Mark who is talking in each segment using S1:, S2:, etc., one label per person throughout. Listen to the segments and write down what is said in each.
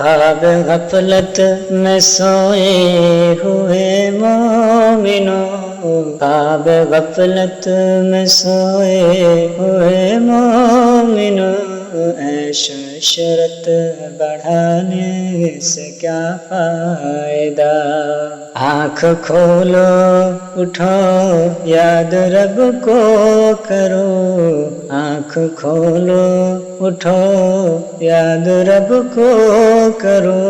S1: خواب غفلت میں سوئے ہوئے مومنوں، خواب غفلت میں سوئے ہوئے مومنوں، عیش و عشرت بڑھانے سے کیا فائدہ؟ آنکھ کھولو اٹھو یاد رب کو کرو، آنکھ کھولو اٹھو یاد رب کو کرو،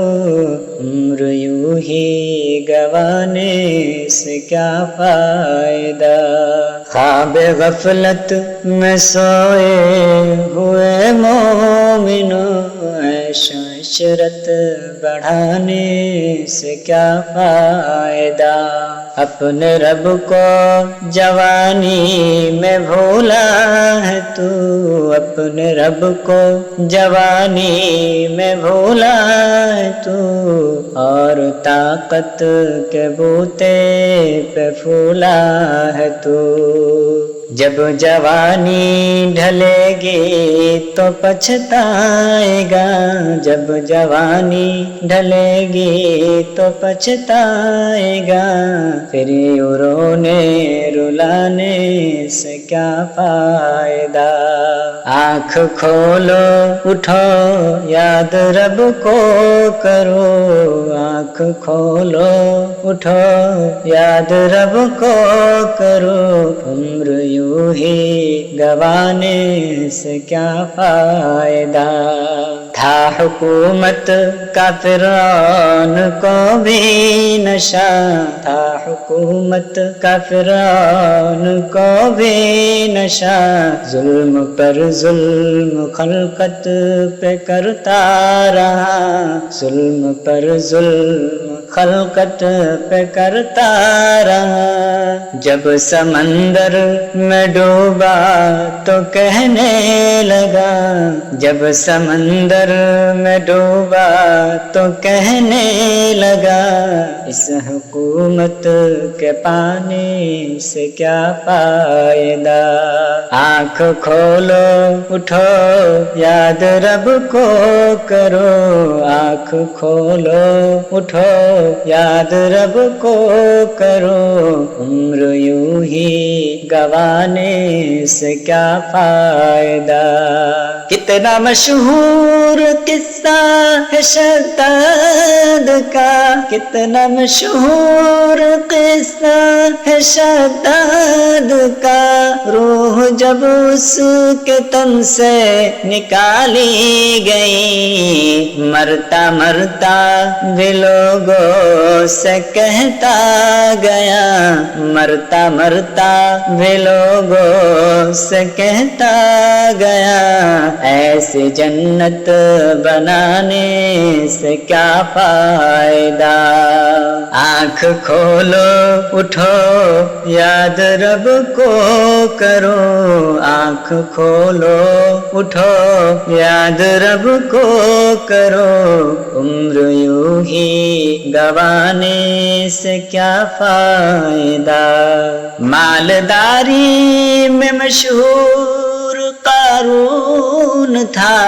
S1: عمر یوں ہی گنوانے سے کیا فائدہ؟ خواب غفلت میں سوئے ہوئے مومنوں، عیش و عشرت بڑھانے سے کیا فائدہ؟ اپنے رب کو جوانی میں بھولا ہے تو، اپنے رب کو جوانی میں بھولا ہے تو، اور طاقت کے بوتے پہ پھولا ہے تو، جب جوانی ڈھلے گی تو پچھتائے گا، جب جوانی ڈھلے گی تو پچھتائے گا، پھر یوں رونے رلانے سے کیا فائدہ؟ آنکھ کھولو اٹھو یاد رب کو کرو، آنکھ کھولو اٹھو یاد رب کو کرو، عمر یوں ہی گنوانے سے کیا فائدہ؟ تھا حکومت کا فرعون کو بھی نشہ، تھا حکومت کا فرعون کو بھی نشہ، ظلم پر ظلم خلقت پہ کرتا رہا، ظلم پر ظلم خلقت پہ کرتا رہا، جب سمندر میں ڈوبا تو کہنے لگا، جب سمندر میں ڈوبا تو کہنے لگا، اس حکومت کے پانی سے کیا فائدہ؟ آنکھ کھولو اٹھو یاد رب کو کرو، آنکھ کھولو اٹھو یاد رب کو کرو، عمر یوں ہی گنوانے سے کیا فائدہ؟ کتنا مشہور قصہ ہے شداد کا، کتنا مشہور قصہ ہے شداد کا، روح جب اس کے تن سے نکالی گئی، مرتا مرتا بھی لوگوں سے کہتا گیا، مرتا مرتا بھی لوگوں سے کہتا گیا، ایسی جنت بنانے سے کیا فائدہ؟ آنکھ کھولو اٹھو یاد رب کو کرو، آنکھ کھولو اٹھو یاد رب کو کرو، عمر یوں ہی گنوانے سے کیا فائدہ؟ مالداری میں مشہور قارون تھا،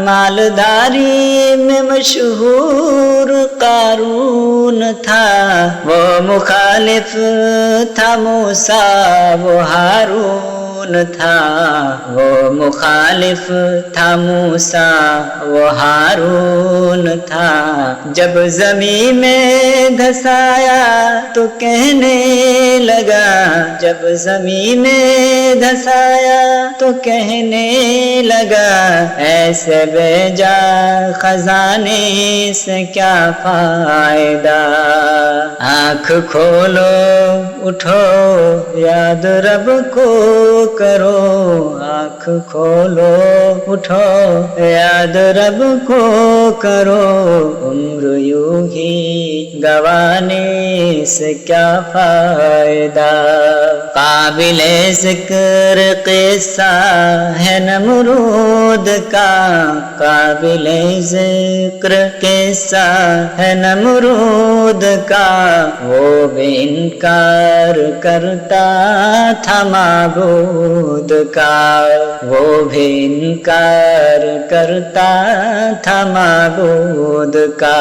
S1: مالداری میں مشہور قارون تھا، وہ مخالف تھا موسیٰ وہ ہارون تھا، وہ مخالف تھا موسیٰ وہ ہارون تھا، جب زمین میں دھسایا تو کہنے لگا، جب زمین میں دھسایا تو کہنے لگا، ایسے بے جا خزانے سے کیا فائدہ؟ آنکھ کھولو اٹھو یاد رب کو کرو، آنکھ کھولو اٹھو یاد رب کو کرو، عمر یوں ہی گنوانے سے کیا فائدہ؟ قابل ذکر قصہ ہے نمرود کا، قابل ذکر قصہ ہے نمرود کا، وہ بھی انکار کرتا تھا معبود معبود کا، وہ بھی انکار کرتا تھا معبود کا۔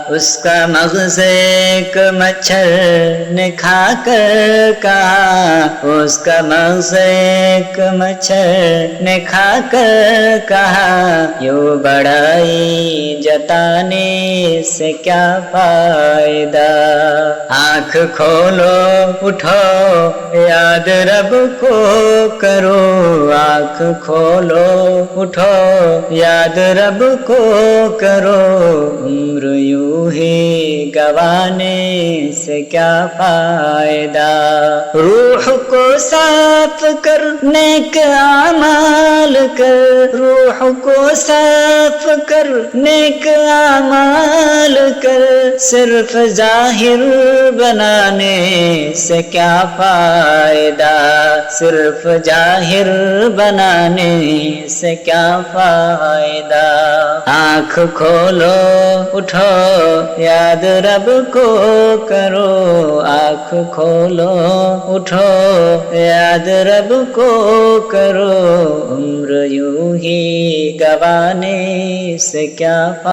S1: اس کا مغز ایک مچھر نے کھا کر کہا، اس کا مغز ایک مچھر نے کھا کر کہا، یوں بڑائی جتانے سے کیا فائدہ۔ آنکھ کھولو اٹھو یاد رب کو کرو، آنکھ کھولو اٹھو یاد رب کو کرو، عمر یوں ہی گوانے سے کیا فائدہ۔ روح کو صاف کر نیک اعمال کر، روح کو صاف کر نیک اعمال کر، صرف ظاہر بنانے سے کیا فائدہ، صرف ظاہر بنانے سے کیا فائدہ۔ آنکھ کھولو اٹھو یاد رب کو کرو، آنکھ کھولو اٹھو یاد رب کو کرو، عمر یوں ہی گوانے سے کیا فائدہ۔